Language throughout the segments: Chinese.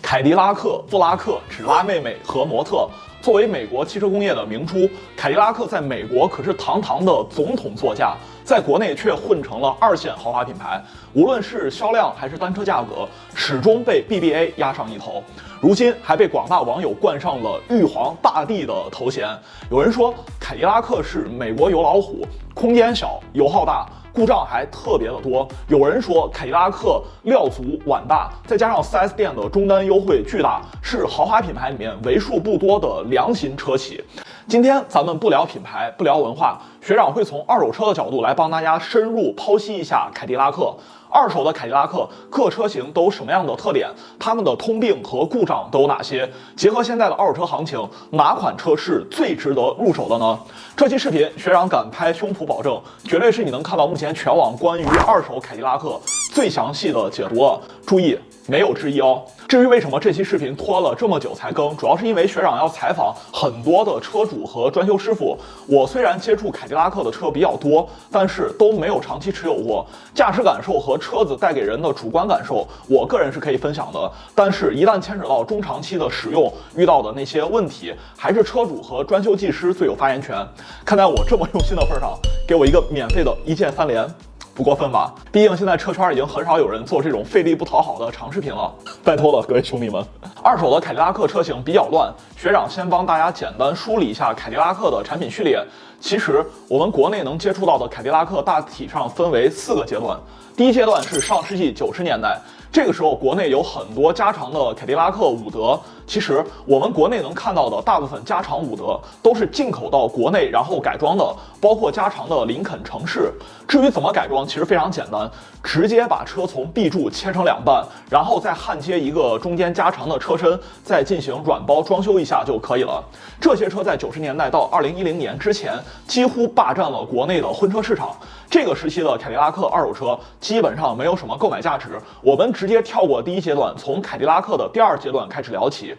凯迪拉克、布拉克只拉妹妹和模特。作为美国汽车工业的明珠，凯迪拉克在美国可是堂堂的总统座驾，在国内却混成了2线豪华品牌。无论是销量还是单车价格，始终被 BBA 压上一头。如今还被广大网友冠上了玉皇大帝的头衔。有人说凯迪拉克是美国油老虎，空间小，油耗大，故障还特别的多。有人说凯迪拉克料足碗大，再加上 4S 店的终端优惠巨大，是豪华品牌里面为数不多的良心车企。今天咱们不聊品牌，不聊文化，学长会从二手车的角度来帮大家深入剖析一下凯迪拉克。二手的凯迪拉克各车型都有什么样的特点？它们的通病和故障都有哪些？结合现在的二手车行情，哪款车是最值得入手的呢？这期视频学长敢拍胸脯保证，绝对是你能看到目前全网关于二手凯迪拉克最详细的解读了。注意，没有之一哦。至于为什么这期视频拖了这么久才更，主要是因为学长要采访很多的车主和专修师傅。我虽然接触凯迪拉克的车比较多，但是都没有长期持有过，驾驶感受和车子带给人的主观感受，我个人是可以分享的。但是，一旦牵扯到中长期的使用，遇到的那些问题，还是车主和专修技师最有发言权。看在我这么用心的份上，给我一个免费的一键3连。不过分吧？毕竟现在车圈已经很少有人做这种费力不讨好的长视频了，拜托了各位兄弟们。二手的凯迪拉克车型比较乱，学长先帮大家简单梳理一下凯迪拉克的产品序列。其实我们国内能接触到的凯迪拉克大体上分为4个阶段。第一阶段是上世纪90年代，这个时候国内有很多加长的凯迪拉克伍德。其实我们国内能看到的大部分加长伍德都是进口到国内然后改装的，包括加长的林肯城市。至于怎么改装，其实非常简单，直接把车从 B 柱切成2半，然后再焊接一个中间加长的车身，再进行软包装修一下就可以了。这些车在90年代到2010年之前几乎霸占了国内的婚车市场。这个时期的凯迪拉克二手车基本上没有什么购买价值，我们直接跳过第一阶段，从凯迪拉克的第2阶段开始聊起。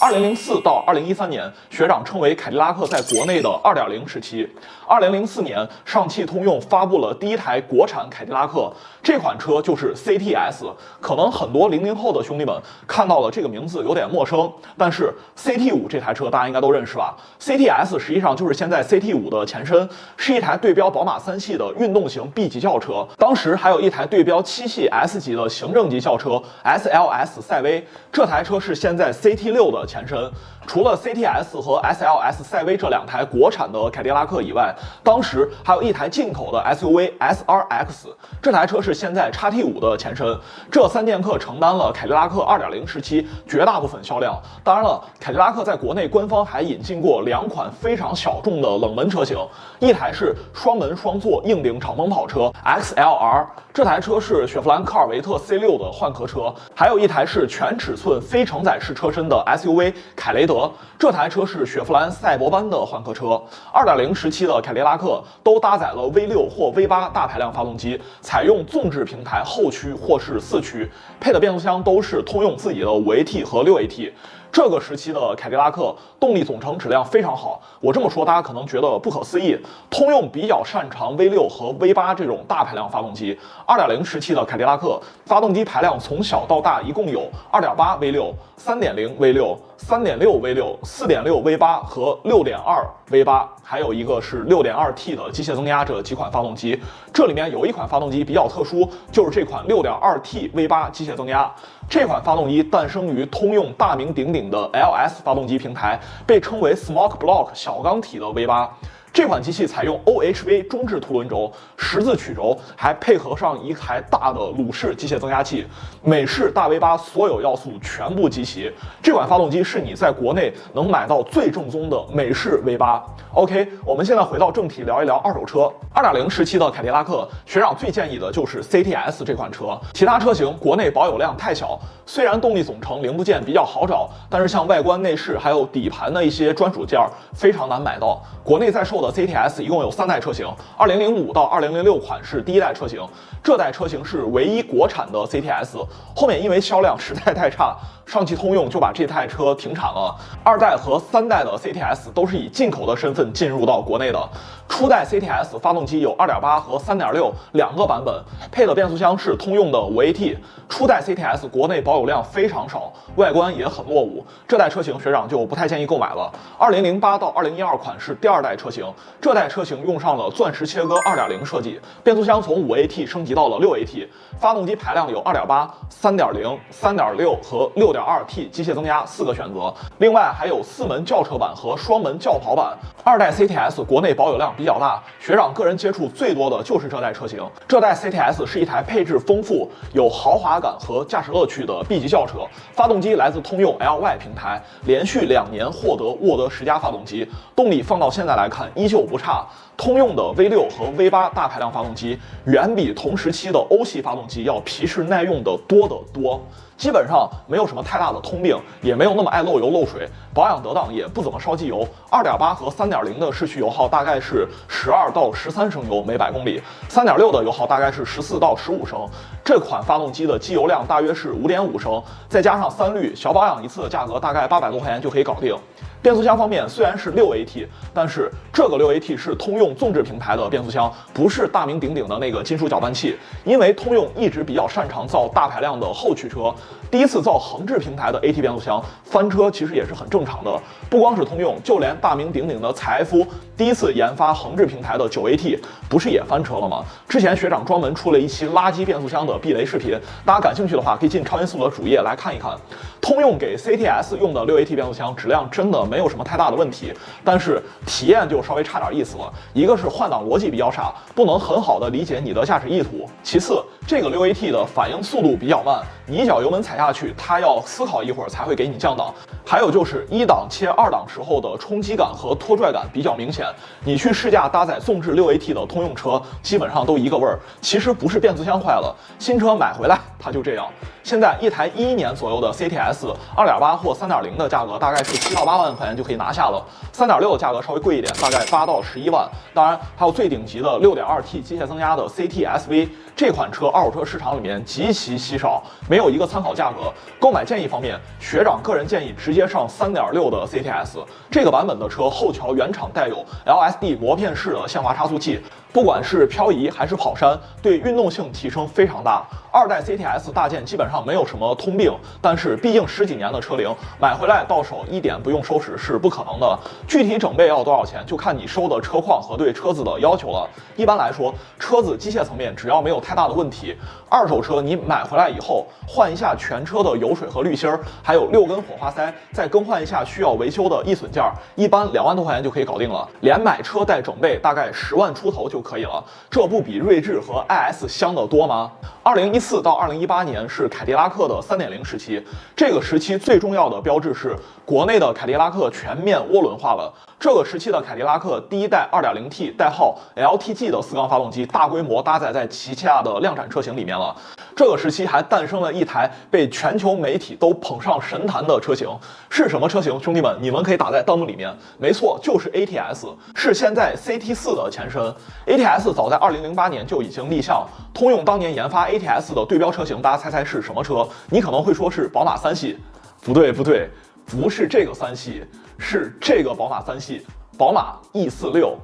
2004到2013年，学长称为凯迪拉克在国内的2.0时期。2004年，上汽通用发布了第一台国产凯迪拉克，这款车就是 CTS。可能很多00后的兄弟们看到了这个名字有点陌生，但是 CT5 这台车大家应该都认识吧 ？CTS 实际上就是现在 CT5 的前身，是一台对标宝马3系的运动型 B 级轿车。当时还有一台对标7系 S 级的行政级轿车 SLS 赛威，这台车是现在 CT6 的前身。除了 CTS 和 SLS 赛威这2台国产的凯迪拉克以外，当时还有一台进口的 SUV SRX， 这台车是现在 XT5 的前身。这3剑客承担了凯迪拉克2.0时期绝大部分销量。当然了，凯迪拉克在国内官方还引进过2款非常小众的冷门车型，一台是双门双座硬顶敞篷跑车 XLR， 这台车是雪佛兰科尔维特 C6 的换壳车，还有一台是全尺寸非承载式车身的 SUV 凯雷德，这台车是雪佛兰赛博班的换壳车。2.0时期的凯迪拉克都搭载了 V6 或 V8 大排量发动机，采用纵置平台后驱或是4驱，配的变速箱都是通用自己的5AT 和6AT。这个时期的凯迪拉克动力总成质量非常好，我这么说大家可能觉得不可思议。通用比较擅长 V6 和 V8 这种大排量发动机。2.0时期的凯迪拉克发动机排量从小到大一共有 2.8 V6、3.0 V6、3.6 V6、4.6 V8 和6.2 V8， 还有一个是 6.2T 的机械增压这几款发动机。这里面有一款发动机比较特殊，就是这款 6.2T V8 机械增压。这款发动机诞生于通用大名鼎鼎的 LS 发动机平台，被称为 Smoke Block 小缸体的 V8。这款机器采用 OHV 中置凸轮轴，十字曲轴，还配合上一台大的鲁式机械增压器，美式大 V8 所有要素全部集齐。这款发动机是你在国内能买到最正宗的美式 V8。OK， 我们现在回到正题，聊一聊二手车。2.0时期的凯迪拉克，学长最建议的就是 CTS 这款车，其他车型国内保有量太小，虽然动力总成零部件比较好找，但是像外观内饰还有底盘的一些专属件非常难买到。国内在售的 CTS 一共有3代车型，2005到2006款是第1代车型，这代车型是唯一国产的 CTS， 后面因为销量实在太差，上汽通用就把这台车停产了。2代和3代的 CTS 都是以进口的身份进入到国内的。初代 CTS 发动机有2.8和3.6两个版本，配的变速箱是通用的5AT。初代 CTS 国内保有量非常少，外观也很落伍，这代车型学长就不太建议购买了。2008到2012款是第2代车型，这代车型用上了钻石切割2.0设计，变速箱从5AT升级到了6AT，发动机排量有2.8、3.0、3.6和6.2T 机械增压4个选择，另外还有4门轿车版和双门轿跑版。2代 CTS 国内保有量比较大，学长个人接触最多的就是这代车型。这代 CTS 是一台配置丰富、有豪华感和驾驶乐趣的 B 级轿车，发动机来自通用 LY 平台，连续2年获得沃德10佳发动机，动力放到现在来看依旧不差。通用的 V6 和 V8 大排量发动机远比同时期的欧系发动机要皮实耐用的多得多，基本上没有什么太大的通病，也没有那么爱漏油漏水，保养得当，也不怎么烧机油。2.8和3.0的市区油耗大概是12到13升油每100公里，3.6的油耗大概是14到15升。这款发动机的机油量大约是5.5升，再加上3滤，小保养一次的价格大概800多块钱就可以搞定。变速箱方面虽然是6AT，但是这个6AT是通用纵置平台的变速箱，不是大名鼎鼎的那个金属搅拌器。因为通用一直比较擅长造大排量的后驱车，第一次造横置平台的 AT 变速箱翻车其实也是很正常的。不光是通用，就连大名鼎鼎的采埃孚第一次研发横置平台的9AT，不是也翻车了吗？之前学长专门出了一期垃圾变速箱的避雷视频，大家感兴趣的话可以进超音速的主页来看一看。通用给 CTS 用的6AT 变速箱质量真的没有什么太大的问题，但是体验就稍微差点意思了。一个是换挡逻辑比较傻，不能很好的理解你的驾驶意图；其次，这个6AT 的反应速度比较慢，你一脚油门踩下去，它要思考一会儿才会给你降档。还有就是1档切2档时候的冲击感和拖拽感比较明显，你去试驾搭载纵置6AT 的通用车，基本上都一个味儿。其实不是变速箱坏了，新车买回来它就这样。现在一台11年左右的 CTS 2.8或3.0的价格大概是7到8万块钱就可以拿下了，3.6的价格稍微贵一点，大概8到11万。当然还有最顶级的6.2T 机械增压的 CT-SV， 这款车二手车市场里面极其稀少，没有一个参考价格。购买建议方面，学长个人建议直接上3.6的 CTS， 这个版本的车后桥原厂带有 LSD 磨片式的限滑差速器，不管是漂移还是跑山，对运动性提升非常大。2代 CTS 大件基本上没有什么通病，但是毕竟10几年的车龄，买回来到手一点不用收拾是不可能的。具体整备要多少钱，就看你收的车况和对车子的要求了。一般来说，车子机械层面只要没有太大的问题，二手车你买回来以后换一下全车的油水和滤芯儿，还有6根火花塞，再更换一下需要维修的易损件，一般2万多块钱就可以搞定了。连买车带整备大概10万出头就可以了，这不比锐志和 IS 香得多吗？2014到2018年是凯迪拉克的3.0时期，这个时期最重要的标志是国内的凯迪拉克全面涡轮化了。这个时期的凯迪拉克第一代 2.0T 代号 LTG 的4缸发动机大规模搭载在旗下的量产车型里面了。这个时期还诞生了一台被全球媒体都捧上神坛的车型，是什么车型？兄弟们，你们可以打在弹幕里面。没错，就是 ATS， 是现在 CT4 的前身。ATS 早在2008年就已经立项，通用当年研发 ATS 的对标车型，大家猜猜是什么车？你可能会说是宝马3系，不对，不是这个3系，是这个宝马3系，宝马 E46。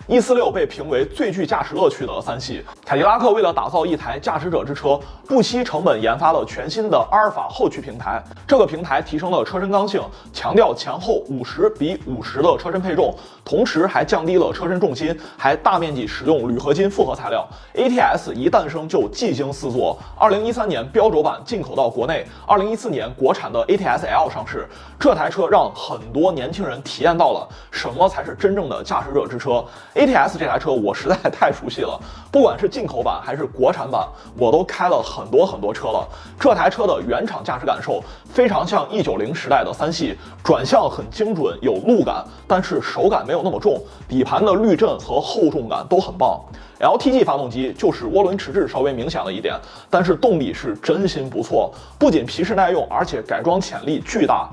E46被评为最具驾驶乐趣的3系。凯迪拉克为了打造一台驾驶者之车，不惜成本研发了全新的阿尔法后驱平台。这个平台提升了车身刚性，强调前后50:50的车身配重，同时还降低了车身重心，还大面积使用铝合金复合材料。ATS 一诞生就技惊四座，2013年标轴版进口到国内，2014年国产的 ATS-L 上市。这台车让很多年轻人体验到了什么才是真正的驾驶者之车。ATS 这台车我实在太熟悉了，不管是进口版还是国产版，我都开了很多车了。这台车的原厂驾驶感受非常像190时代的3系，转向很精准，有路感，但是手感没有那么重，底盘的滤震和厚重感都很棒。LTG 发动机就是涡轮迟滞稍微明显了一点，但是动力是真心不错，不仅皮实耐用，而且改装潜力巨大。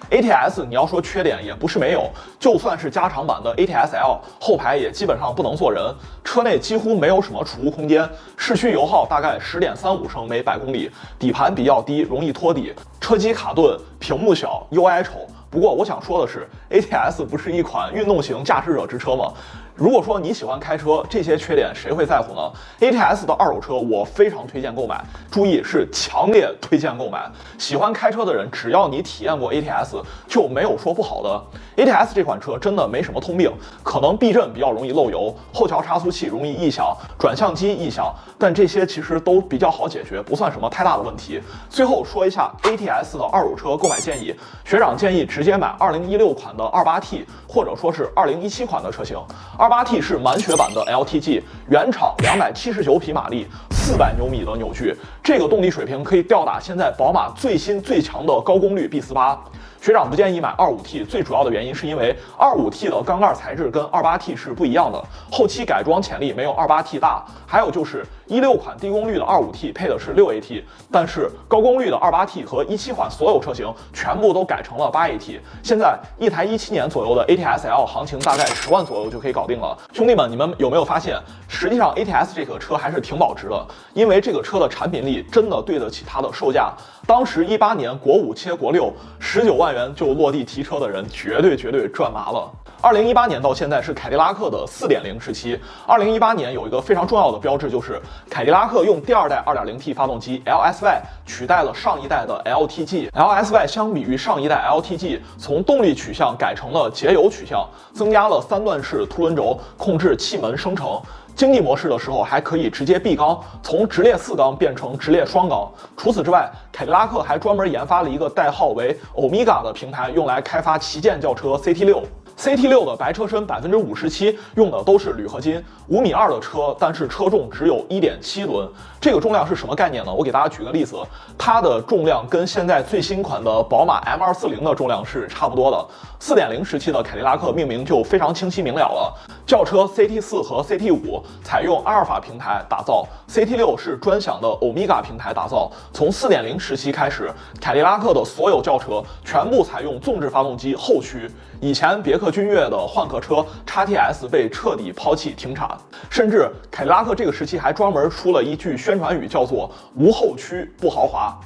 ATS 你要说缺点也不是没有，就算是加长版的 ATS-L， 后排也基本上不能坐人，车内几乎没有什么储物空间，市区油耗大概10.35升每100公里，底盘比较低，容易拖底，车机卡顿，屏幕小 ，UI 丑。不过我想说的是 ，ATS 不是一款运动型驾驶者之车吗？如果说你喜欢开车，这些缺点谁会在乎呢 ？ATS 的二手车我非常推荐购买，注意是强烈推荐购买。喜欢开车的人，只要你体验过 ATS， 就没有说不好的。ATS 这款车真的没什么通病，可能避震比较容易漏油，后桥差速器容易异响，转向机异响，但这些其实都比较好解决，不算什么太大的问题。最后说一下 ATS 的二手车购买建议，学长建议直接买2016款的 28T， 或者说是2017款的车型。28T 是满血版的 LTG， 原厂279匹马力，400牛米的扭矩，这个动力水平可以吊打现在宝马最新最强的高功率 B48。学长不建议买25T， 最主要的原因是因为25T 的缸盖材质跟28T 是不一样的，后期改装潜力没有28T 大。还有就是16款低功率的25T配的是6AT， 但是高功率的28T和17款所有车型全部都改成了8AT。现在一台17年左右的 ATS-L 行情大概10万左右就可以搞定了。兄弟们，你们有没有发现，实际上 ATS 这个车还是挺保值的，因为这个车的产品力真的对得起它的售价。当时18年国5切国6，19万元就落地提车的人绝对赚麻了。2018年到现在是凯迪拉克的4.0时期。2018年有一个非常重要的标志，就是凯迪拉克用第二代 2.0T 发动机 LSY 取代了上一代的 LTG。LSY 相比于上一代 LTG， 从动力取向改成了节油取向，增加了3段式凸轮轴，控制气门升程。经济模式的时候还可以直接闭缸，从直列4缸变成直列双缸。除此之外，凯迪拉克还专门研发了一个代号为 Omega 的平台，用来开发旗舰轿车 CT6。CT6 的白车身57%用的都是铝合金，5.2米的车，但是车重只有1.7吨。这个重量是什么概念呢？我给大家举个例子，它的重量跟现在最新款的宝马 M240 的重量是差不多的。4.0时期的凯迪拉克命名就非常清晰明了了，轿车 CT4 和 CT5 采用阿尔法平台打造，CT6 是专享的 Omega 平台打造。从4.0时期开始，凯迪拉克的所有轿车全部采用纵置发动机后驱。以前别克君越的换壳车 XTS 被彻底抛弃停产，甚至凯迪拉克这个时期还专门出了一句宣传语，叫做无后驱不豪华。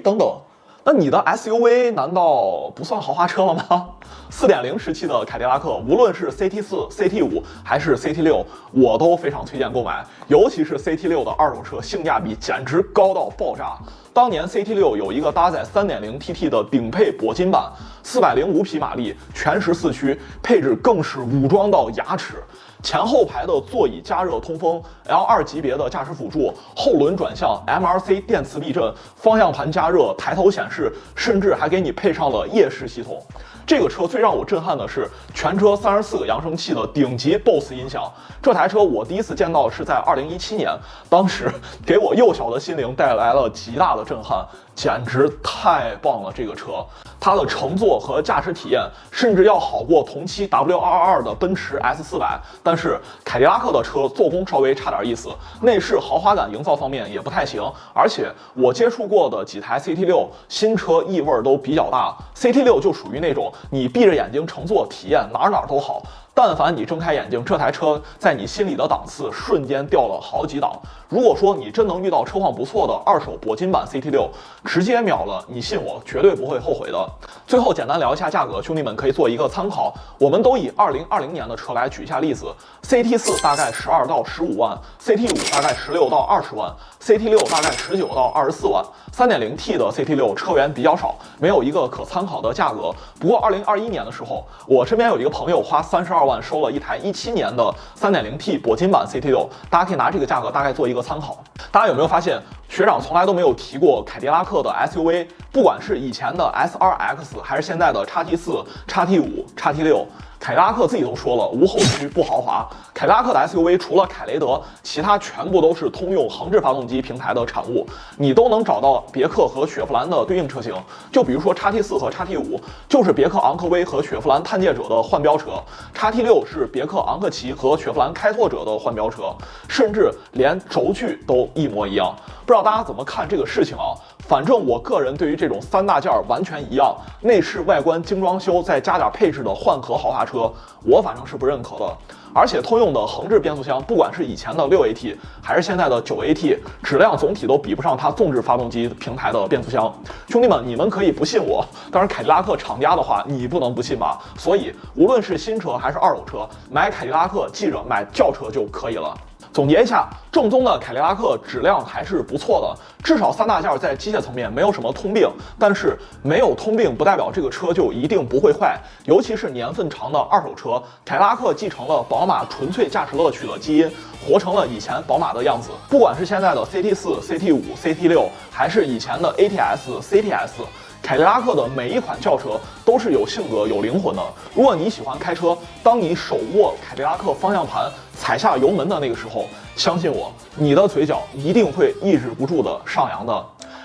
等等，那你的 SUV 难道不算豪华车了吗？4.0时期的凯迪拉克，无论是 CT4、CT5 还是 CT6， 我都非常推荐购买，尤其是 CT6 的二手车，性价比简直高到爆炸。当年 CT6 有一个搭载 3.0T 的顶配铂金版，405匹马力，全时4驱，配置更是武装到牙齿。前后排的座椅加热通风 ，L2 级别的驾驶辅助，后轮转向 MRC 电磁避震，方向盘加热，抬头显示，甚至还给你配上了夜视系统。这个车最让我震撼的是全车34个扬声器的顶级 BOSS 音响。这台车我第一次见到是在2017年，当时给我幼小的心灵带来了极大的震撼，简直太棒了！这个车，它的乘坐和驾驶体验甚至要好过同期 W222 的奔驰 S400。但是凯迪拉克的车做工稍微差点意思，内饰豪华感营造方面也不太行。而且我接触过的几台 CT6 新车异味都比较大，CT6 就属于那种你闭着眼睛乘坐体验哪都好，但凡你睁开眼睛，这台车在你心里的档次瞬间掉了好几档。如果说你真能遇到车况不错的二手铂金版 CT6， 直接秒了，你信我，绝对不会后悔的。最后简单聊一下价格，兄弟们可以做一个参考。我们都以2020年的车来举一下例子 ，CT4 大概12到15万 ，CT5 大概16到20万 ，CT6 大概19到24万。3.0T 的 CT6 车源比较少，没有一个可参考的价格。不过2021年的时候，我身边有一个朋友花32万收了一台17年的 3.0T 铂金版 CT6， 大家可以拿这个价格大概做一个参考。大家有没有发现，学长从来都没有提过凯迪拉克的 SUV， 不管是以前的 SRX 还是现在的 XT4、XT5、XT6。凯迪拉克自己都说了，无后驱不豪华。凯迪拉克的 SUV 除了凯雷德，其他全部都是通用横置发动机平台的产物，你都能找到别克和雪佛兰的对应车型。就比如说 XT4 和 XT5 就是别克昂科威和雪佛兰探界者的换标车 ，XT6 是别克昂克旗和雪佛兰开拓者的换标车，甚至连轴距都一模一样。不知道大家怎么看这个事情啊？反正我个人对于这种3大件完全一样，内饰外观精装修再加点配置的换壳豪华车，我反正是不认可的。而且通用的横置变速箱，不管是以前的6AT 还是现在的9AT，质量总体都比不上它纵置发动机平台的变速箱。兄弟们，你们可以不信我，当然凯迪拉克厂家的话，你不能不信吧？所以无论是新车还是二手车，买凯迪拉克记着买轿车就可以了。总结一下，正宗的凯迪拉克质量还是不错的，至少3大件在机械层面没有什么通病。但是没有通病不代表这个车就一定不会坏，尤其是年份长的二手车，凯迪拉克继承了宝马纯粹驾驶乐趣的基因，活成了以前宝马的样子。不管是现在的 CT4、CT5、CT6，还是以前的 ATS、CTS。凯迪拉克的每一款轿车都是有性格、有灵魂的。如果你喜欢开车，当你手握凯迪拉克方向盘、踩下油门的那个时候，相信我，你的嘴角一定会抑制不住的上扬的。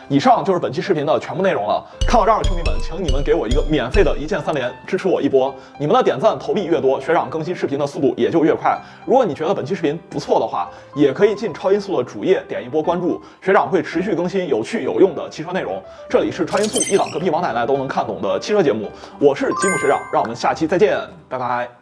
以上就是本期视频的全部内容了。看到这儿，兄弟们，请你们给我一个免费的一键3连，支持我一波。你们的点赞投币越多，学长更新视频的速度也就越快。如果你觉得本期视频不错的话，也可以进超音速的主页点一波关注，学长会持续更新有趣有用的汽车内容。这里是超音速，一档隔壁王奶奶都能看懂的汽车节目，我是吉姆学长，让我们下期再见，拜拜。